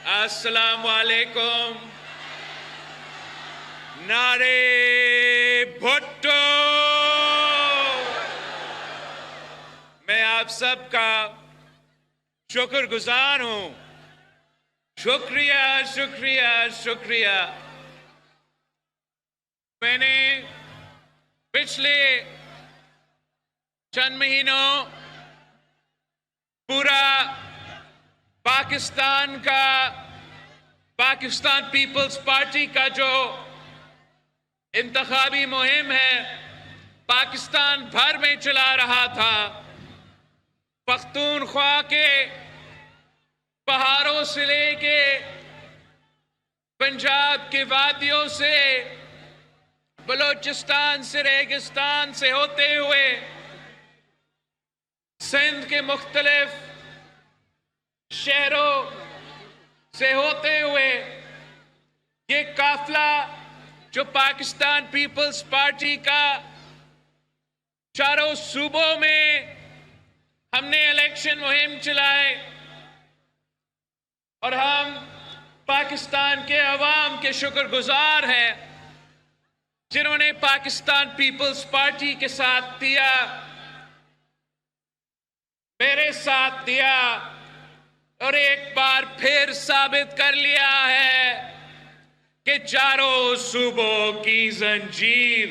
السلام علیکم. نعرے بھٹو. میں آپ سب کا شکر گزار ہوں. شکریہ شکریہ شکریہ. میں نے پچھلے چند مہینوں پورا پاکستان پیپلز پارٹی کا جو انتخابی مہم ہے پاکستان بھر میں چلا رہا تھا. پختونخوا کے پہاڑوں سے لے کے پنجاب کے وادیوں سے بلوچستان سے ریگستان سے ہوتے ہوئے سندھ کے مختلف شہروں سے ہوتے ہوئے یہ قافلہ جو پاکستان پیپلز پارٹی کا چاروں صوبوں میں ہم نے الیکشن مہم چلائے اور ہم پاکستان کے عوام کے شکر گزار ہیں جنہوں نے پاکستان پیپلز پارٹی کے ساتھ دیا، میرے ساتھ دیا اور ایک بار پھر ثابت کر لیا ہے کہ چاروں صوبوں کی زنجیر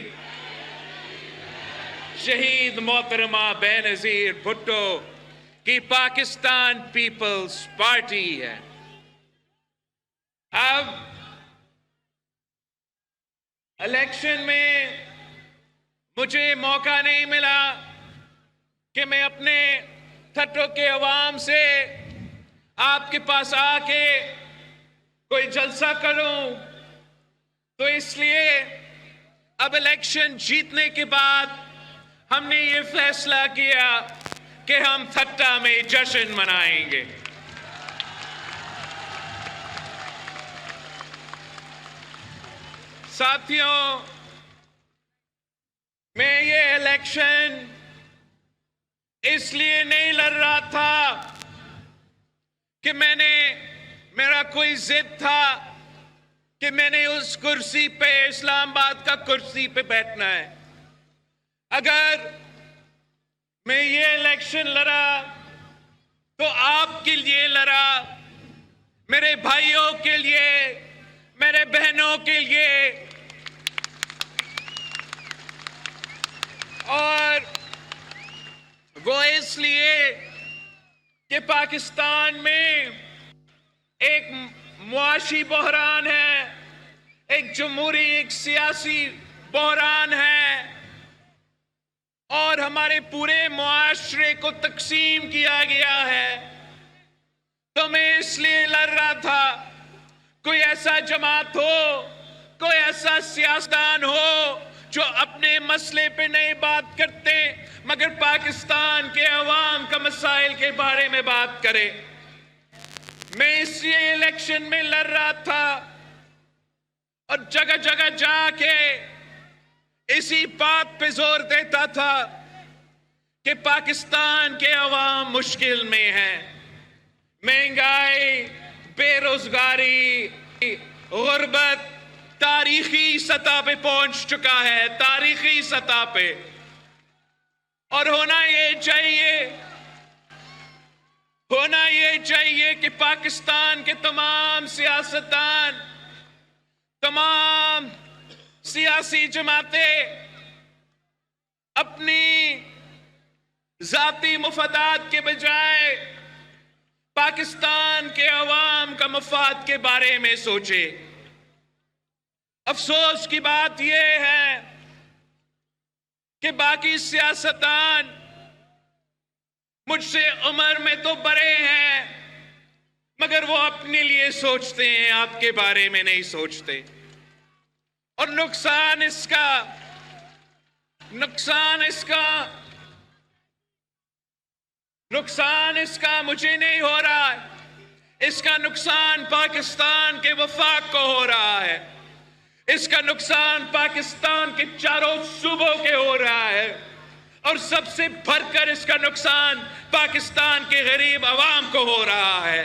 شہید محترمہ بینظیر بھٹو کی پاکستان پیپلز پارٹی ہے. اب الیکشن میں مجھے موقع نہیں ملا کہ میں اپنے تھٹو کے عوام سے آپ کے پاس آ کے کوئی جلسہ کروں، تو اس لیے اب الیکشن جیتنے کے بعد ہم نے یہ فیصلہ کیا کہ ہم تھٹا میں جشن منائیں گے. ساتھیوں، میں یہ الیکشن اس لیے نہیں لڑ رہا تھا کہ میرا کوئی ضد تھا کہ میں نے اس کرسی پہ اسلام آباد کا کرسی پہ بیٹھنا ہے. اگر میں یہ الیکشن لڑا تو آپ کے لیے لڑا، میرے بھائیوں کے لیے، میرے بہنوں کے لیے، اور وہ اس لیے کہ پاکستان میں ایک معاشی بحران ہے، ایک جمہوری ایک سیاسی بحران ہے اور ہمارے پورے معاشرے کو تقسیم کیا گیا ہے. تو میں اس لیے لڑ رہا تھا کوئی ایسا جماعت ہو، کوئی ایسا سیاستدان ہو جو اپنے مسئلے پہ نہیں بات کرتے مگر پاکستان کے عوام کا مسائل کے بارے میں بات کرے. میں اس لیے الیکشن میں لڑ رہا تھا اور جگہ جگہ جا کے اسی بات پہ زور دیتا تھا کہ پاکستان کے عوام مشکل میں ہیں. مہنگائی، بے روزگاری، غربت تاریخی سطح پہ پہنچ چکا ہے، تاریخی سطح پہ. اور ہونا یہ چاہیے کہ پاکستان کے تمام سیاستدان، تمام سیاسی جماعتیں اپنی ذاتی مفادات کے بجائے پاکستان کے عوام کا مفاد کے بارے میں سوچے. افسوس کی بات یہ ہے کہ باقی سیاستدان مجھ سے عمر میں تو بڑے ہیں مگر وہ اپنے لیے سوچتے ہیں، آپ کے بارے میں نہیں سوچتے. اور نقصان اس کا مجھے نہیں ہو رہا ہے، اس کا نقصان پاکستان کے وفاق کو ہو رہا ہے، اس کا نقصان پاکستان کے چاروں صوبوں کے ہو رہا ہے، اور سب سے بڑھ کر اس کا نقصان پاکستان کے غریب عوام کو ہو رہا ہے.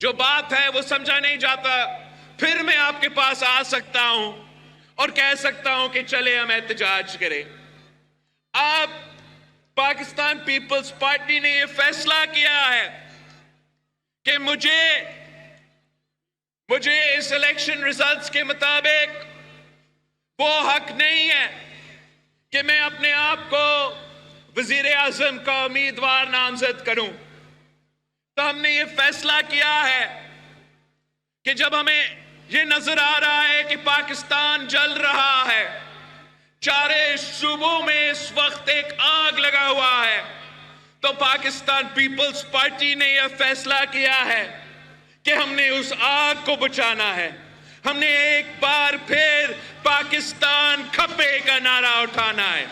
جو بات ہے وہ سمجھا نہیں جاتا، پھر میں آپ کے پاس آ سکتا ہوں اور کہہ سکتا ہوں کہ چلے ہم احتجاج کریں۔ آپ پاکستان پیپلز پارٹی نے یہ فیصلہ کیا ہے کہ مجھے اس الیکشن ریزلٹس کے مطابق وہ حق نہیں ہے کہ میں اپنے آپ کو وزیر اعظم کا امیدوار نامزد کروں۔ تو ہم نے یہ فیصلہ کیا ہے کہ جب ہمیں یہ نظر آ رہا ہے کہ پاکستان جل رہا ہے، چارے صوبوں میں اس وقت ایک آگ لگا ہوا ہے، تو پاکستان پیپلز پارٹی نے یہ فیصلہ کیا ہے کہ ہم نے اس آگ کو بچانا ہے۔ ہم نے ایک بار پھر پاکستان کھپے کا نعرہ اٹھانا ہے۔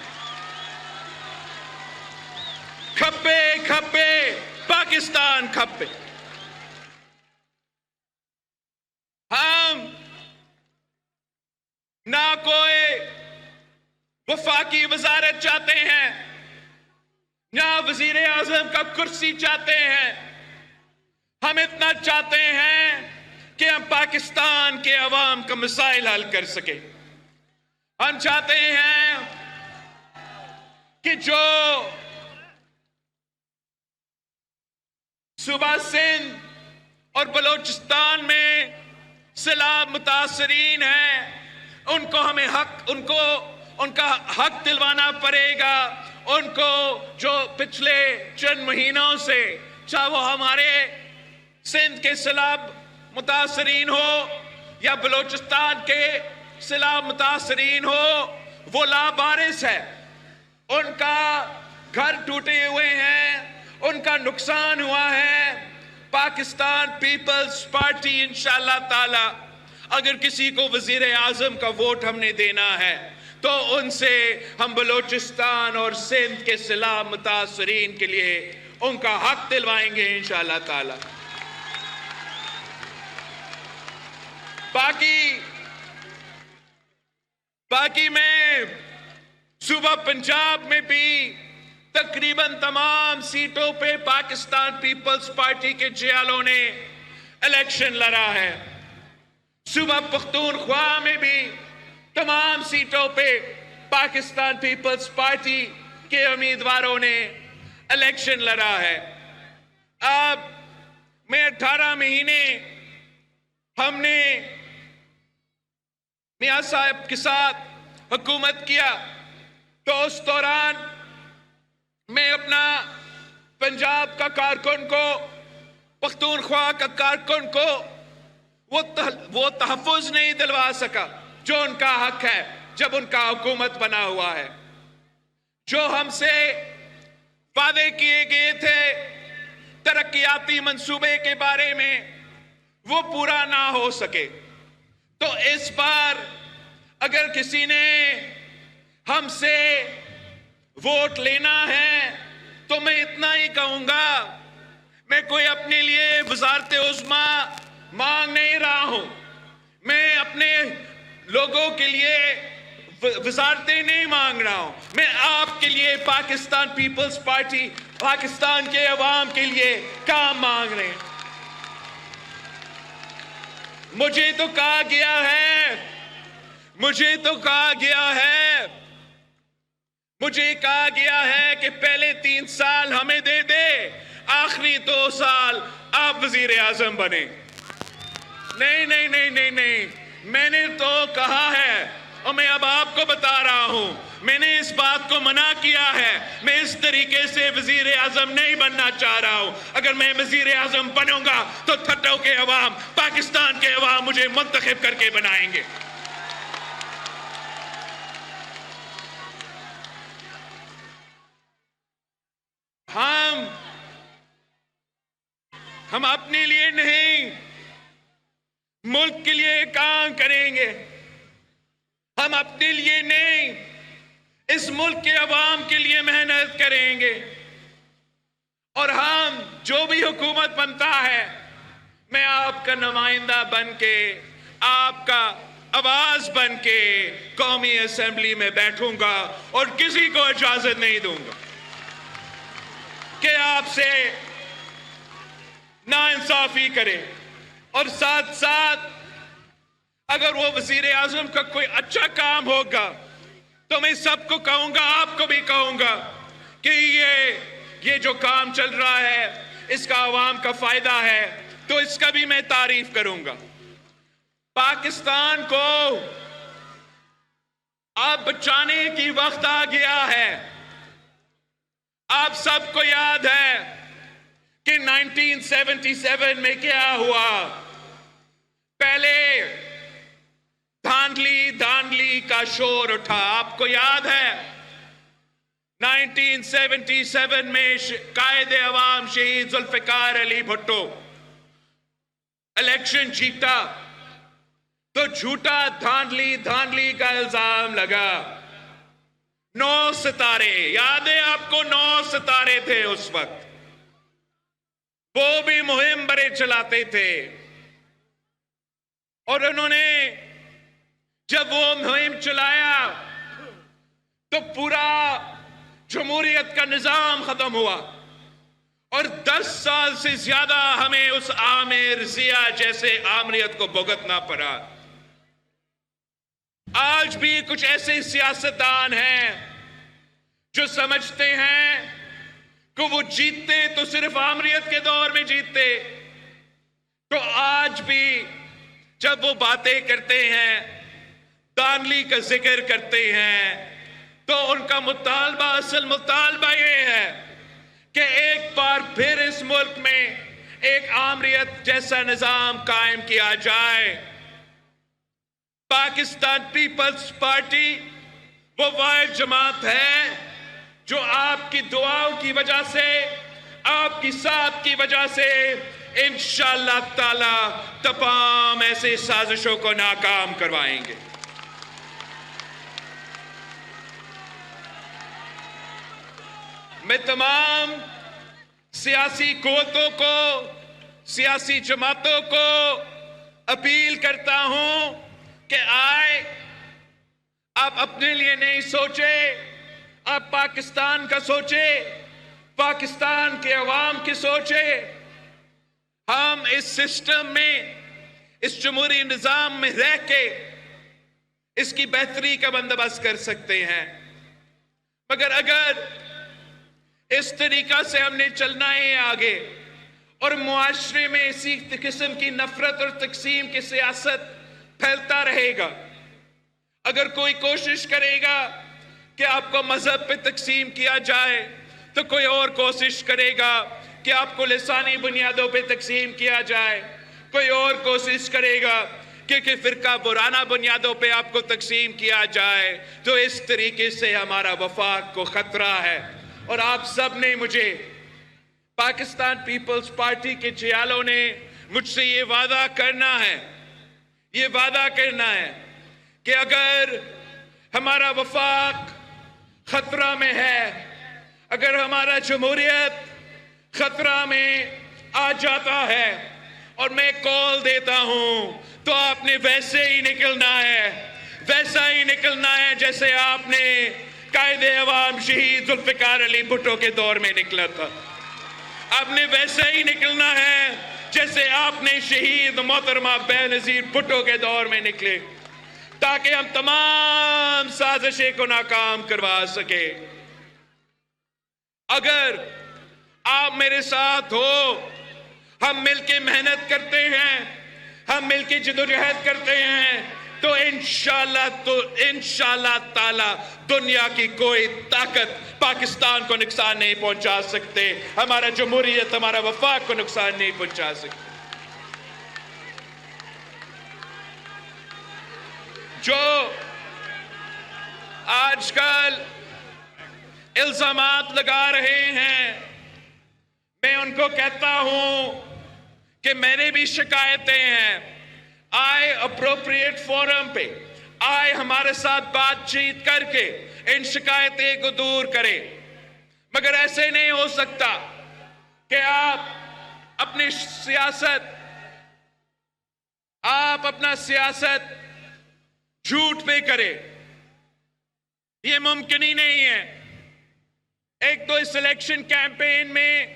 کھپے کھپے پاکستان کھپے۔ ہم نہ کوئی وفاقی وزارت چاہتے ہیں، نہ وزیر اعظم کا کرسی چاہتے ہیں۔ ہم اتنا چاہتے ہیں کہ ہم پاکستان کے عوام کا مسائل حل کر سکیں۔ ہم چاہتے ہیں کہ جو صوبہ سندھ اور بلوچستان میں سیلاب متاثرین ہیں، ان کا حق دلوانا پڑے گا۔ ان کو جو پچھلے چند مہینوں سے، چاہے وہ ہمارے سندھ کے سیلاب متاثرین ہو یا بلوچستان کے سیلاب متاثرین ہو، وہ لابارس ہے، ان کا گھر ٹوٹے ہوئے ہیں، ان کا نقصان ہوا ہے۔ پاکستان پیپلز پارٹی انشاءاللہ تعالی اگر کسی کو وزیر اعظم کا ووٹ ہم نے دینا ہے تو ان سے ہم بلوچستان اور سندھ کے سیلاب متاثرین کے لیے ان کا حق دلوائیں گے انشاءاللہ تعالی۔ باقی میں صوبہ پنجاب میں بھی تقریباً تمام سیٹوں پہ پاکستان پیپلز پارٹی کے جیالوں نے الیکشن لڑا ہے۔ صوبہ پختونخوا میں بھی تمام سیٹوں پہ پاکستان پیپلز پارٹی کے امیدواروں نے الیکشن لڑا ہے۔ اب میں 18 مہینے ہم نے میاں صاحب کے ساتھ حکومت کیا، تو اس دوران میں اپنا پنجاب کا کارکن کو، پختونخوا کا کارکن کو وہ تحفظ نہیں دلوا سکا جو ان کا حق ہے جب ان کا حکومت بنا ہوا ہے۔ جو ہم سے وعدے کیے گئے تھے ترقیاتی منصوبے کے بارے میں، وہ پورا نہ ہو سکے۔ تو اس بار اگر کسی نے ہم سے ووٹ لینا ہے تو میں اتنا ہی کہوں گا، میں کوئی اپنے لیے وزارت عظمیٰ مانگ نہیں رہا ہوں، میں اپنے لوگوں کے لیے وزارتیں نہیں مانگ رہا ہوں، میں آپ کے لیے پاکستان پیپلز پارٹی، پاکستان کے عوام کے لیے کام مانگ رہے ہیں۔ مجھے تو کہا گیا ہے کہ پہلے 3 سال ہمیں دے دے، آخری 2 سال آپ وزیر اعظم بنے۔ نہیں، میں نے تو کہا ہے اور میں اب آپ کو بتا رہا ہوں، میں نے اس بات کو منع کیا ہے۔ میں اس طریقے سے وزیر اعظم نہیں بننا چاہ رہا ہوں۔ اگر میں وزیر اعظم بنوں گا تو تھٹو کے عوام، پاکستان کے عوام مجھے منتخب کر کے بنائیں گے۔ ہم اپنے لیے نہیں، ملک کے لیے کام کریں گے۔ ہم اپنے لیے نہیں، اس ملک کے عوام کے لیے محنت کریں گے۔ اور ہم جو بھی حکومت بنتا ہے، میں آپ کا نمائندہ بن کے، آپ کا آواز بن کے قومی اسمبلی میں بیٹھوں گا اور کسی کو اجازت نہیں دوں گا کہ آپ سے ناانصافی کرے۔ اور ساتھ ساتھ اگر وہ وزیر اعظم کا کوئی اچھا کام ہوگا تو میں سب کو کہوں گا, آپ کو بھی کہوں گا کہ یہ جو کام چل رہا ہے اس کا عوام کا فائدہ ہے, تو اس کا بھی میں تعریف کروں گا. پاکستان کو اب بچانے کی وقت آ گیا ہے. آپ سب کو یاد ہے کہ 1977 میں کیا ہوا. پہلے دھاندلی کا شور اٹھا, آپ کو یاد ہے. 1977 میں قائد عوام شہید ذوالفقار علی بھٹو الیکشن جیتا تو جھوٹا دھاندلی کا الزام لگا. 9 ستارے, یاد ہے آپ کو, 9 ستارے تھے اس وقت. وہ بھی مہم بڑے چلاتے تھے, اور انہوں نے جب وہ مہم چلایا تو پورا جمہوریت کا نظام ختم ہوا, اور 10 سال سے زیادہ ہمیں اس عامر ضیاء جیسے آمریت کو بھگتنا پڑا. آج بھی کچھ ایسے سیاستدان ہیں جو سمجھتے ہیں کہ وہ جیتتے تو صرف آمریت کے دور میں جیتتے. تو آج بھی جب وہ باتیں کرتے ہیں, دھاندلی کا ذکر کرتے ہیں, تو ان کا مطالبہ, اصل مطالبہ یہ ہے کہ ایک بار پھر اس ملک میں ایک آمریت جیسا نظام قائم کیا جائے. پاکستان پیپلز پارٹی وہ واحد جماعت ہے جو آپ کی دعاؤں کی وجہ سے, آپ کی ساتھ کی وجہ سے انشاءاللہ تعالی تمام ایسے سازشوں کو ناکام کروائیں گے. میں تمام سیاسی قوتوں کو, سیاسی جماعتوں کو اپیل کرتا ہوں کہ آئے, آپ اپنے لیے نہیں سوچے, آپ پاکستان کا سوچے, پاکستان کے عوام کی سوچے. ہم اس سسٹم میں, اس جمہوری نظام میں رہ کے اس کی بہتری کا بندوبست کر سکتے ہیں. مگر اگر اس طریقہ سے ہم نے چلنا ہے آگے, اور معاشرے میں اسی قسم کی نفرت اور تقسیم کی سیاست پھیلتا رہے گا, اگر کوئی کوشش کرے گا کہ آپ کو مذہب پہ تقسیم کیا جائے, تو کوئی اور کوشش کرے گا کہ آپ کو لسانی بنیادوں پہ تقسیم کیا جائے, کوئی اور کوشش کرے گا کہ فرقہ وارانہ بنیادوں پہ آپ کو تقسیم کیا جائے. تو اس طریقے سے ہمارا وفاق کو خطرہ ہے. اور آپ سب نے مجھے, پاکستان پیپلز پارٹی کے جیالوں نے مجھ سے یہ وعدہ کرنا ہے کہ اگر ہمارا وفاق خطرہ میں ہے, اگر ہمارا جمہوریت خطرہ میں آ جاتا ہے, اور میں کال دیتا ہوں, تو آپ نے ویسے ہی نکلنا ہے, ویسا ہی نکلنا ہے جیسے آپ نے قائد عوام شہید ذوالفقار علی بھٹو کے دور میں نکلا تھا. آپ نے ویسے ہی نکلنا ہے جیسے آپ نے شہید محترمہ بے-نظیر بھٹو کے دور میں نکلے, تاکہ ہم تمام سازشیں کو ناکام کروا سکے. اگر آپ میرے ساتھ ہو, ہم مل کے محنت کرتے ہیں, ہم مل کے جدوجہد کرتے ہیں, تو انشاءاللہ تعالی دنیا کی کوئی طاقت پاکستان کو نقصان نہیں پہنچا سکتے, ہمارا جمہوریت, ہمارا وفاق کو نقصان نہیں پہنچا سکتے. جو آج کل الزامات لگا رہے ہیں, میں ان کو کہتا ہوں کہ میرے بھی شکایتیں ہیں. آئے اپروپریٹ فورم پہ, آئے ہمارے ساتھ بات چیت کر کے ان شکایتیں کو دور کرے. مگر ایسے نہیں ہو سکتا کہ آپ اپنا سیاست جھوٹ پہ کرے. یہ ممکن ہی نہیں ہے. ایک تو اس الیکشن کیمپین میں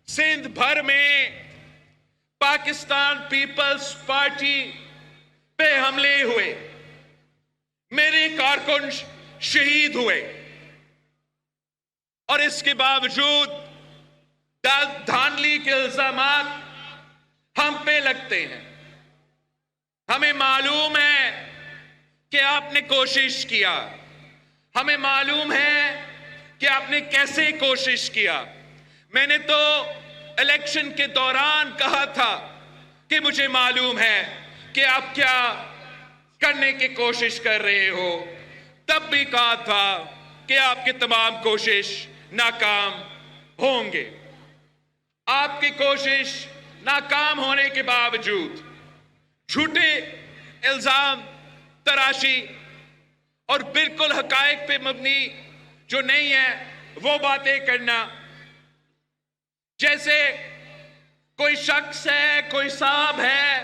سندھ بھر میں پاکستان پیپلز پارٹی پہ حملے ہوئے، میرے کارکن شہید ہوئے، اور اس کے باوجود دھاندلی کے الزامات ہم پہ لگتے ہیں۔ ہمیں معلوم ہے کہ آپ نے کوشش کیا، ہمیں معلوم ہے کہ آپ نے کیسے کوشش کیا۔ میں نے تو الیکشن کے دوران کہا تھا کہ مجھے معلوم ہے کہ آپ کیا کرنے کی کوشش کر رہے ہو، تب بھی کہا تھا کہ آپ کی تمام کوشش ناکام ہوں گے۔ آپ کی کوشش ناکام ہونے کے باوجود جھوٹے الزام تراشی اور بالکل حقائق پہ مبنی جو نہیں ہے وہ باتیں کرنا، جیسے کوئی شخص ہے، کوئی صاحب ہے،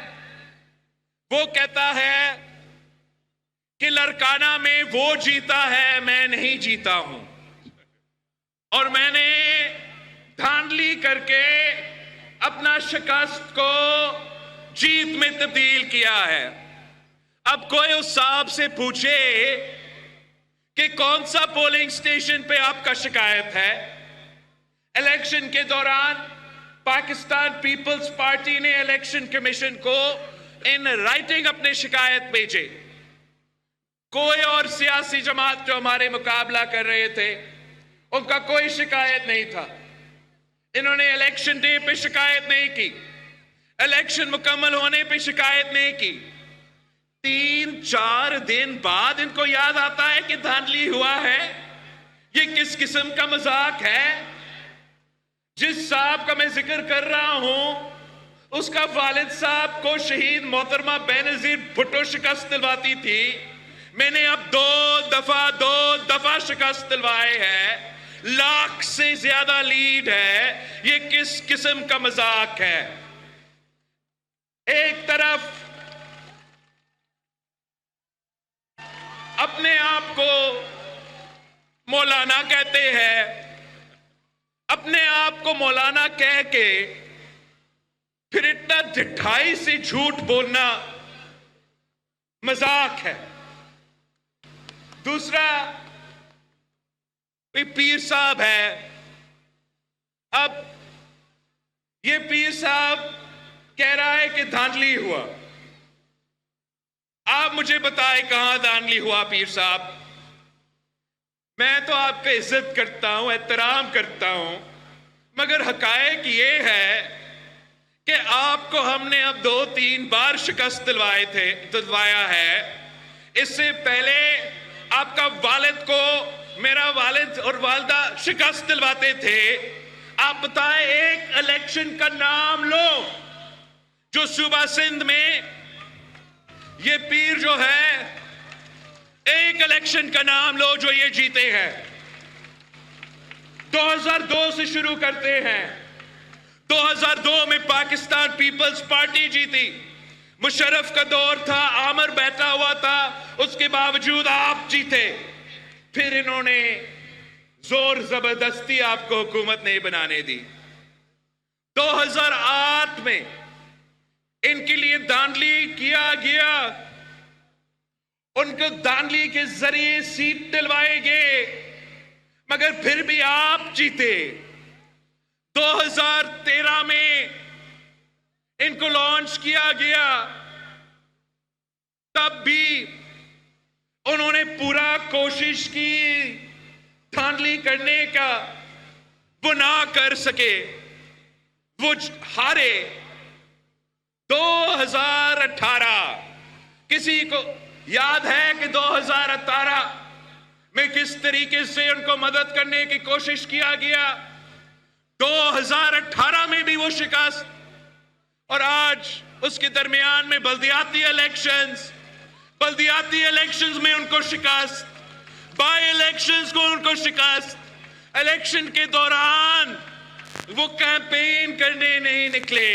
وہ کہتا ہے کہ لڑکانہ میں وہ جیتا ہے، میں نہیں جیتا ہوں، اور میں نے دھاندلی کر کے اپنا شکست کو جیت میں تبدیل کیا ہے۔ اب کوئی اس صاحب سے پوچھے کہ کون سا پولنگ سٹیشن پہ آپ کا شکایت ہے؟ الیکشن کے دوران پاکستان پیپلز پارٹی نے الیکشن کمیشن کو ان رائٹنگ اپنے شکایت بھیجے۔ کوئی اور سیاسی جماعت جو ہمارے مقابلہ کر رہے تھے ان کا کوئی شکایت نہیں تھا۔ انہوں نے الیکشن ڈے پہ شکایت نہیں کی، الیکشن مکمل ہونے پہ شکایت نہیں کی۔ 3-4 دن بعد ان کو یاد آتا ہے کہ دھاندلی ہوا ہے۔ یہ کس قسم کا مذاق ہے؟ جس صاحب کا میں ذکر کر رہا ہوں اس کا والد صاحب کو شہید محترمہ بینظیر بھٹو شکست دلواتی تھی، میں نے اب 2 دفعہ شکست دلوائے ہیں، لاکھ سے زیادہ لیڈ ہے۔ یہ کس قسم کا مذاق ہے؟ ایک طرف اپنے آپ کو مولانا کہتے ہیں، اپنے آپ کو مولانا کہہ کے پھر اتنا ڈٹھائی سے جھوٹ بولنا مذاق ہے۔ دوسرا پیر صاحب ہے، اب یہ پیر صاحب کہہ رہا ہے کہ دھاندلی ہوا۔ آپ مجھے بتائیں کہاں دھاندلی ہوا پیر صاحب؟ میں تو آپ کا عزت کرتا ہوں، احترام کرتا ہوں، مگر حقائق یہ ہے کہ آپ کو ہم نے اب 2-3 بار شکست دلوایا ہے۔ اس سے پہلے آپ کا والد کو میرا والد اور والدہ شکست دلواتے تھے۔ آپ بتائیں ایک الیکشن کا نام لو جو صوبہ سندھ میں یہ پیر جو ہے، ایک الیکشن کا نام لو جو یہ جیتے ہیں۔ 2002 سے شروع کرتے ہیں۔ 2002 میں پاکستان پیپلز پارٹی جیتی، مشرف کا دور تھا، عامر بیٹھا ہوا تھا، اس کے باوجود آپ جیتے۔ پھر انہوں نے زور زبردستی آپ کو حکومت نہیں بنانے دی۔ 2008 میں ان کے لیے دھاندلی کیا گیا، ان کو دھاندلی کے ذریعے سیٹ دلوائے گئے، مگر پھر بھی آپ جیتے۔ 2013 میں ان کو لانچ کیا گیا، تب بھی انہوں نے پورا کوشش کی دھاندلی کرنے کا، وہ نہ کر سکے، وہ ہارے۔ 2018 کسی کو یاد ہے کہ 2018 میں کس طریقے سے ان کو مدد کرنے کی کوشش کیا گیا؟ 2018 میں بھی وہ شکست، اور آج اس کے درمیان میں بلدیاتی الیکشنز میں ان کو شکست، بائی الیکشنز کو ان کو شکست۔ الیکشن کے دوران وہ کیمپین کرنے نہیں نکلے،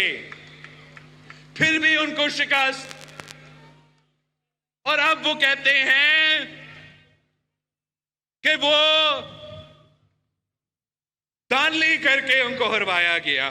پھر بھی ان کو شکست، اور اب وہ کہتے ہیں کہ وہ دھاندلی کر کے ان کو ہروایا گیا۔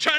6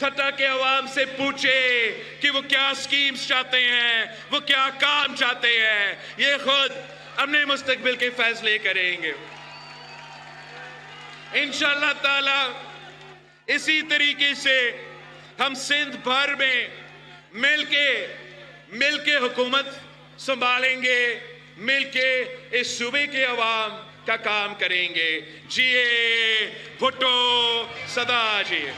ٹھٹا کے عوام سے پوچھے کہ وہ کیا سکیمز چاہتے ہیں، وہ کیا کام چاہتے ہیں، یہ خود اپنے مستقبل کے فیصلے کریں گے انشاءاللہ تعالی۔ اسی طریقے سے ہم سندھ بھر میں مل کے حکومت سنبھالیں گے، مل کے اس صوبے کے عوام کا کام کریں گے۔ جیے بھٹو سدا جیے۔